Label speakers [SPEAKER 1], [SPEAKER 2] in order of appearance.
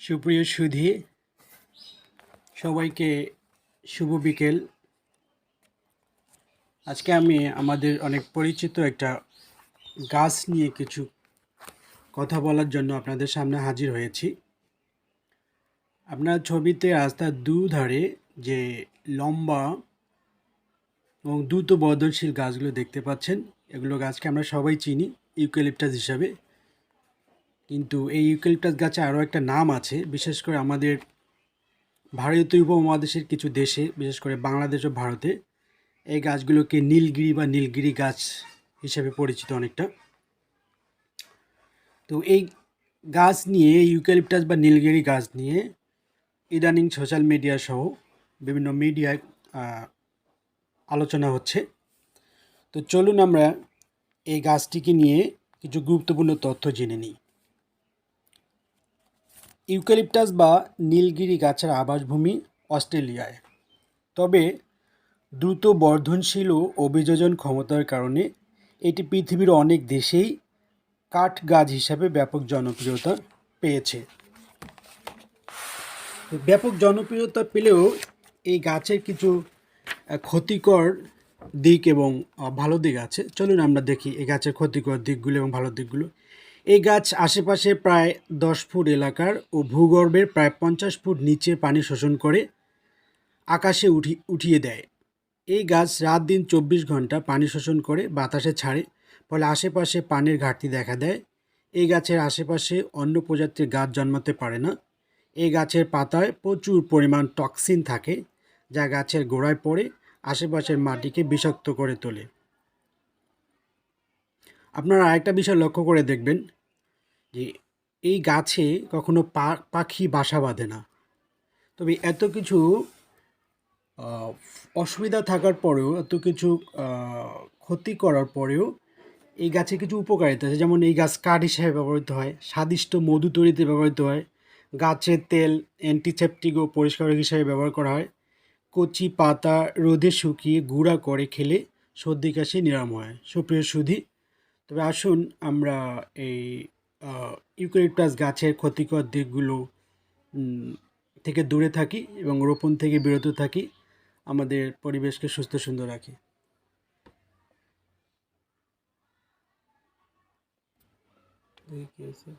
[SPEAKER 1] সুপ্রিয় সুধী, সবাইকে শুভ বিকেল। আজকে আমি আমাদের অনেক পরিচিত একটা গাছ নিয়ে কিছু কথা বলার জন্য আপনাদের সামনে হাজির হয়েছি। আপনার ছবিতে রাস্তার দুধারে যে লম্বা এবং দ্রুত বর্ধনশীল গাছগুলো দেখতে পাচ্ছেন, এগুলো গাছকে আমরা সবাই চিনি ইউক্যালিপটাস হিসাবে। কিন্তু এই ইউক্যালিপটাস গাছে আরও একটা নাম আছে, বিশেষ করে আমাদের ভারতীয় উপমহাদেশের কিছু দেশে, বিশেষ করে বাংলাদেশ ও ভারতে এই গাছগুলোকে নীলগিরি বা নীলগিরি গাছ হিসেবে পরিচিত অনেকটা। তো এই গাছ নিয়ে, ইউক্যালিপটাস বা নীলগিরি গাছ নিয়ে ইদানিং সোশ্যাল মিডিয়া সহ বিভিন্ন মিডিয়ায় আলোচনা হচ্ছে। তো চলুন আমরা এই গাছটিকে নিয়ে কিছু গুরুত্বপূর্ণ তথ্য জেনে নিই। ইউক্যালিপটাস বা নীলগিরি গাছের আবাসভূমি অস্ট্রেলিয়ায়, তবে দ্রুত বর্ধনশীল ও অভিযোজন ক্ষমতার কারণে এটি পৃথিবীর অনেক দেশেই কাঠ গাছ হিসাবে ব্যাপক জনপ্রিয়তা পেয়েছে। ব্যাপক জনপ্রিয়তা পেলেও এই গাছের কিছু ক্ষতিকর দিক এবং ভালো দিক আছে। চলুন আমরা দেখি এই গাছের ক্ষতিকর দিকগুলো এবং ভালো দিকগুলো। এই গাছ আশেপাশে প্রায় 10 ফুট এলাকার ও ভূগর্ভের প্রায় 50 ফুট নিচে পানি শোষণ করে আকাশে উঠিয়ে দেয়। এই গাছ রাত দিন 24 ঘন্টা পানি শোষণ করে বাতাসে ছাড়ে, ফলে আশেপাশে পানির ঘাটতি দেখা দেয়। এই গাছের আশেপাশে অন্য প্রজাতির গাছ জন্মাতে পারে না। এই গাছের পাতায় প্রচুর পরিমাণ টক্সিন থাকে, যা গাছের গোড়ায় পড়ে আশেপাশের মাটিকে বিষাক্ত করে তোলে। আপনারা আরেকটা বিষয় লক্ষ্য করে দেখবেন যে এই গাছে কখনো পাখি বাসা বাঁধে না। তবে এত কিছু অসুবিধা থাকার পরেও, এত কিছু ক্ষতি করার পরেও এই গাছে কিছু উপকারিতা আছে। যেমন এই গাছ কাঠ হিসেবে ব্যবহৃত হয়, স্বাদিষ্ট মধু তৈরিতে ব্যবহৃত হয়, গাছের তেল অ্যান্টিসেপটিক ও পরিষ্কারক হিসেবে ব্যবহার করা হয়, কচি পাতা রোদে শুকিয়ে গুঁড়া করে খেলে সর্দি কাশি নিরাময় হয়। সুপ্রিয় সুধী, তবে আসুন আমরা এই ইউক্যালিপটাস গাছের ক্ষতিকর দিকগুলো থেকে দূরে থাকি এবং রোপণ থেকে বিরত থাকি, আমাদের পরিবেশকে সুস্থ সুন্দর রাখি। কি আছে?